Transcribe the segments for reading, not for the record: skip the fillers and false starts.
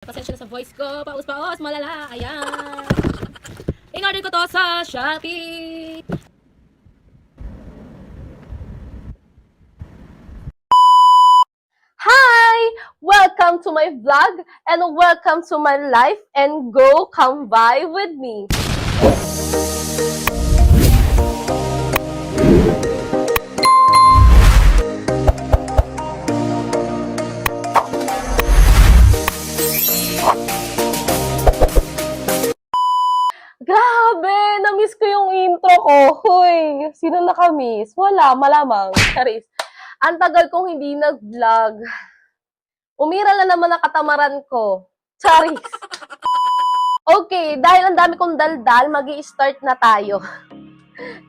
Pasensya na sa voice ko, paus-paus, malala, ayan. In-order ko to sa Shopee. Hi! Welcome to my vlog and welcome to my life and go come by with me. Grabe! Na-miss ko yung intro ko. Hoy! Sino nakamiss? Wala, malamang. Charis. Ang tagal kong hindi nag-vlog. Umira na naman ang katamaran ko. Charis. Okay, dahil ang dami kong daldal, mag-i-start na tayo.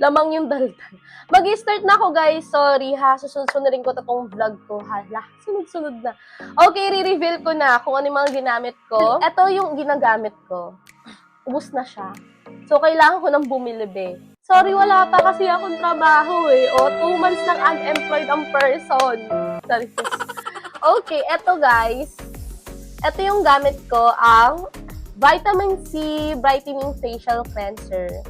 Lamang yung daldal. Mag-i-start na ako, guys. Sorry, ha. Susunod-sunod ko itong vlog ko. Hala, sunod-sunod na. Okay, re-reveal ko na kung ano yung mga ginamit ko. Ito yung ginagamit ko. Ubus na siya. So, kailangan ko nang bumili, be. Sorry, wala pa kasi akong trabaho, eh. O, 2 months nang unemployed ang person. Sorry. Okay, eto, guys. Ito yung gamit ko, ang Vitamin C Brightening Facial Cleanser.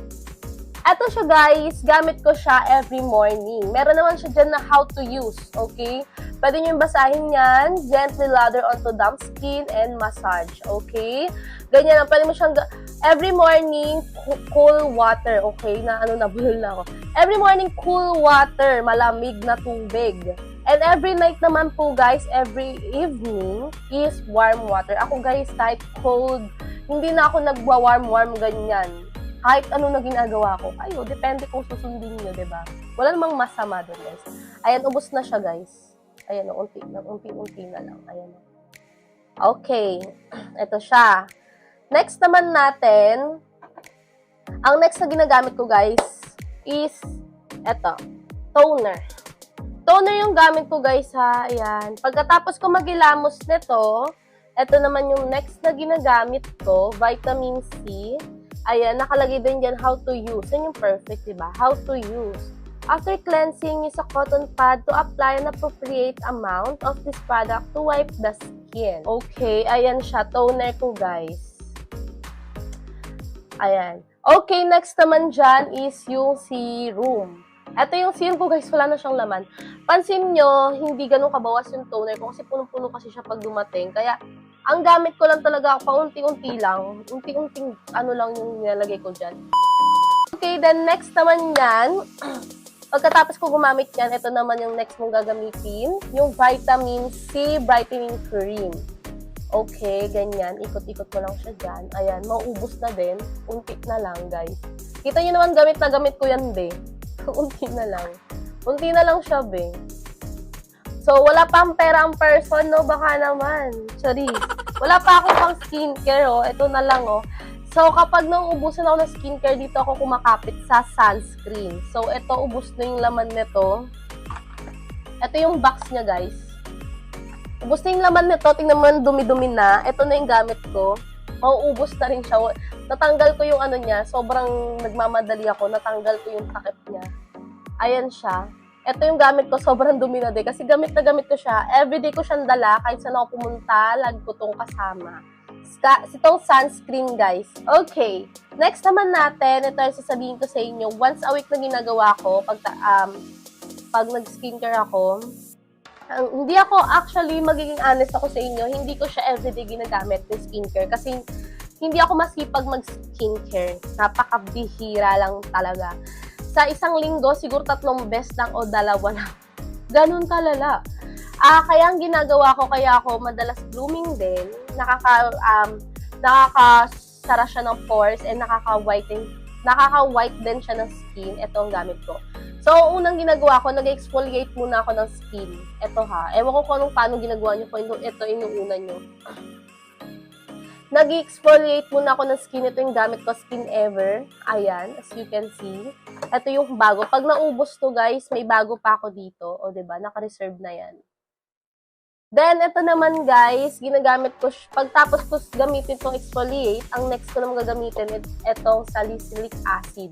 Eto siya, guys. Gamit ko siya every morning. Meron naman siya dyan na how to use, okay? Pwede nyo yung basahin yan. Gently lather onto damp skin and massage, okay? Ganyan lang. Pwede mo siyang every morning, cool water, okay? Nabulol na ako. Every morning, cool water, malamig na tubig. And every night naman po, guys, every evening is warm water. Ako, guys, kahit cold, hindi na ako nagwa-warm ganyan. Kahit ano na ginagawa ko. Ayo, depende kung susundin nyo, diba? Wala namang masama doon, guys. Ayan, ubos na siya, guys. Ayan, unti-unti na lang. Ayan. Okay. Ito siya. Next naman natin, ang next na ginagamit ko, guys, is eto, toner. Toner yung gamit ko, guys, ha. Ayan. Pagkatapos ko magilamos nito, eto naman yung next na ginagamit ko, vitamin C. Ayan, nakalagay din dyan how to use. Yan yung perfect, diba? How to use. After cleansing, use a cotton pad to apply an appropriate amount of this product to wipe the skin. Okay, ayan siya. Toner ko, guys. Ayan. Okay, next naman dyan is yung serum. Ito yung serum ko, guys. Wala na siyang laman. Pansin nyo, hindi ganun kabawas yung toner ko kasi punong-puno kasi siya pag dumating. Kaya, ang gamit ko lang talaga, paunti-unti lang. Unti-unting ano lang yung nilalagay ko dyan. Okay, then next naman yan. Pagkatapos ko gumamit yan, ito naman yung next mong gagamitin. Yung Vitamin C Brightening Cream. Okay, ganyan. Ikot-ikot mo lang siya dyan. Ayan, mauubos na din. Unti na lang, guys. Kita nyo naman, gamit na gamit ko yan, be. Unti na lang. Unti na lang siya, be. So, wala pang pera ang person, no? Baka naman. Sorry. Wala pa ako pang skincare, oh. Ito na lang, oh. So, kapag nauubusan ako ng skincare, dito ako kumakapit sa sunscreen. So, ito, ubus na yung laman nito. Ito yung box niya, guys. Ubus na yung laman nito. Tingnan mo, dumi-dumi na. Ito na yung gamit ko. Mauubos na rin siya. Natanggal ko yung ano niya. Sobrang nagmamadali ako. Natanggal ko yung takip niya. Ayan siya. Ito yung gamit ko, sobrang dumi na din. Kasi gamit na gamit ko siya. Everyday ko siyang dala. Kahit saan ako pumunta, lagi ko itong kasama. Itong sunscreen, guys. Okay. Next naman natin, ito yung sasabihin ko sa inyo. Once a week na ginagawa ko, pag nag-skincare ako, hindi ako actually, magiging honest ako sa inyo, hindi ko siya everyday ginagamit ng skincare. Kasi hindi ako masipag mag-skincare. Napakabihira lang talaga. Sa isang linggo, siguro 3 beses lang o 2 lang. Ganun kalala. Kaya ang ginagawa ko, kaya ako madalas blooming din, nakakasara siya ng pores and nakaka-white din siya ng skin. Ito ang gamit ko. So, unang ginagawa ko, nag-exfoliate muna ako ng skin. Ito, ha. Ewan ko kung paano ginagawa nyo, kung ito inuuna nyo. Nag-exfoliate muna ako ng skin. Ito yung gamit ko, Skin Ever. Ayan, as you can see. Ito yung bago. Pag naubos to, guys, may bago pa ako dito. O, diba? Naka-reserve na yan. Then, ito naman, guys, ginagamit ko, pagtapos ko gamitin itong exfoliate, ang next ko naman gagamitin, itong salicylic acid.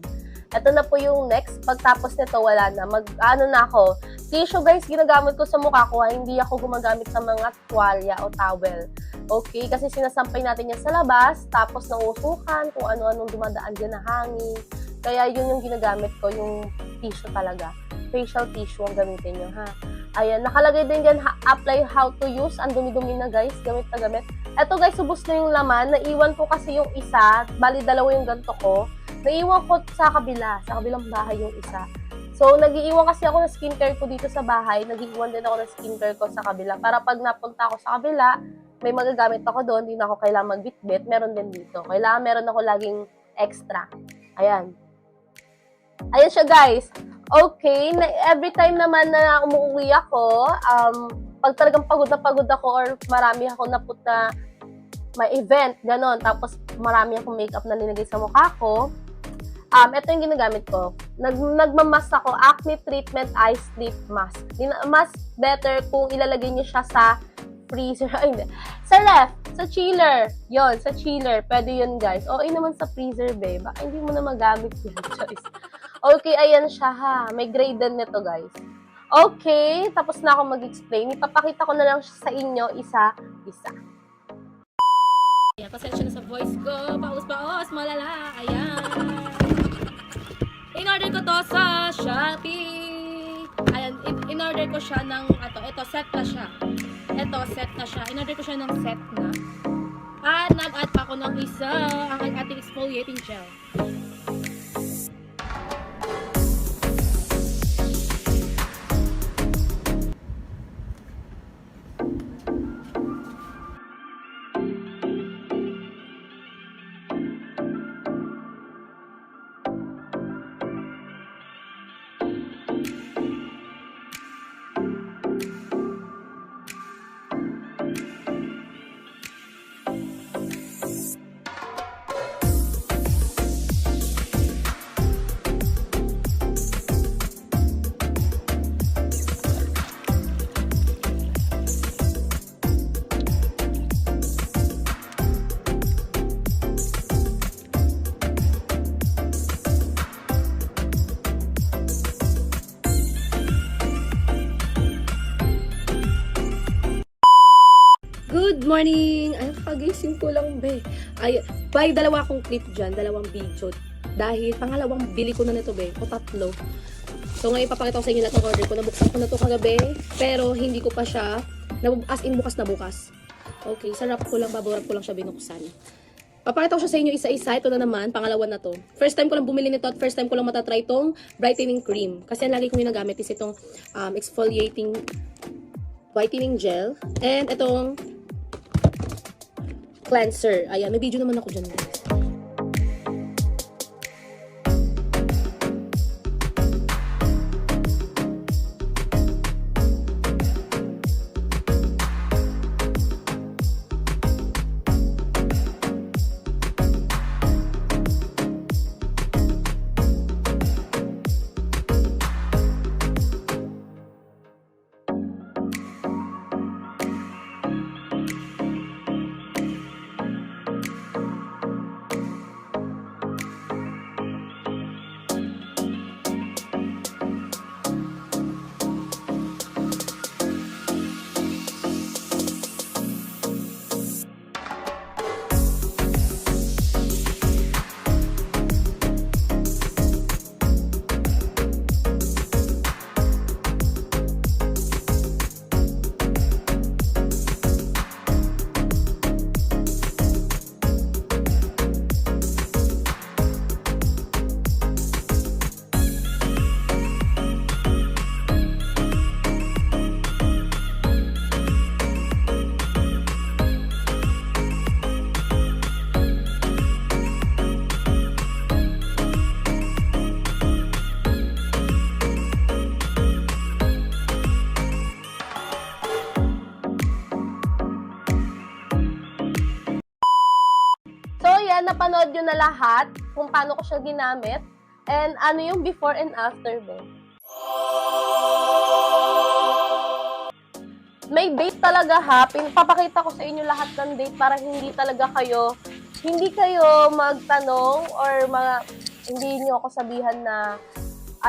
Ito na po yung next. Pagtapos nito, wala na. Ano na ako. Tissue guys, ginagamit ko sa mukha ko. Hindi ako gumagamit ng mga tuwalya o towel. Okay? Kasi sinasampay natin yan sa labas. Tapos nausukan kung ano-anong dumadaan dyan na hangin. Kaya yun yung ginagamit ko, yung tissue talaga. Facial tissue ang gamitin nyo, ha? Ayan, nakalagay din dyan, apply how to use. Ang dumi-dumi na guys, gamit na gamit. Eto guys, subos na yung laman. Naiwan ko kasi yung isa. Bali, dalawa yung ganito ko. Naiwan ko sa kabilang bahay yung isa. So, nag-iiwan kasi ako ng skincare ko dito sa bahay. Nag-iiwan din ako ng skincare ko sa kabila. Para pag napunta ako sa kabila, may magagamit ako doon. Hindi na ako kailangan magbitbit. Meron din dito. Kailangan meron ako laging extra. Ayan. Ayan siya guys. Okay. Every time naman na umuwi ako, pag talagang pagod ako or marami ako naput na may event, ganon. Tapos marami akong makeup na nilagay sa mukha ko. Ito yung ginagamit ko. Nagmamask ako, acne treatment eye sleep mask. Mas better kung ilalagay niyo siya sa freezer. Ay, hindi. Sa ref, sa chiller. Yon, sa chiller. Pwede yun, guys. Okay naman sa freezer, babe. Baka hindi mo na magamit yun, guys. Okay, ayan siya, ha. May grade din nito, guys. Okay, tapos na ako mag-explain. Ipapakita ko na lang sa inyo isa-isa. Ayan, pasensya na sa voice ko. Paus, malala. Ayan. In-order ko to sa Shopee. Ayan, in-order ko siya ng, ito, set na siya. Ito, set na siya. In-order ko siya ng set na. At nag-add pa ako ng isa, ang ating exfoliating gel. Good morning! Ay, kagising ko lang, be. Ay, may dalawa akong clip dyan, dalawang video. Dahil pangalawang bili ko na nito, be. O tatlo. So, ngayon papakita ko sa inyo lahat ng order ko. Nabuksan ko na to kagabi. Pero, hindi ko pa siya, as in bukas na bukas. Okay, sarap ko lang, baburap ko lang siya binuksan. Papakita ko siya sa inyo isa-isa. Ito na naman, pangalawa na to. First time ko lang bumili nito at first time ko lang matatry itong brightening cream. Kasi ang lagi kong ginagamit is itong exfoliating whitening gel. And itong cleanser. Ayan, may video naman ako dyan, guys. Napanood nyo na lahat kung paano ko siya ginamit and ano yung before and after mo. May date talaga ha. Papakita ko sa inyo lahat ng date para hindi kayo magtanong or Hindi niyo ako sabihan na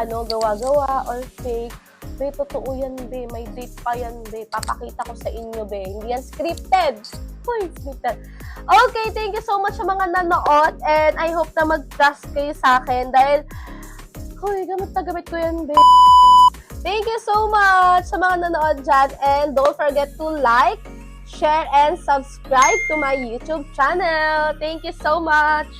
gawa-gawa or fake. Be, totoo yan, be. May date pa yan, be. Papakita ko sa inyo, be. Hindi yan scripted. Hoy, scripted. Okay, thank you so much sa mga nanood. And I hope na mag-trust kayo sa akin. Dahil, hoy, gamit na gamit ko yan, be. Thank you so much sa mga nanood dyan. And don't forget to like, share, and subscribe to my YouTube channel. Thank you so much.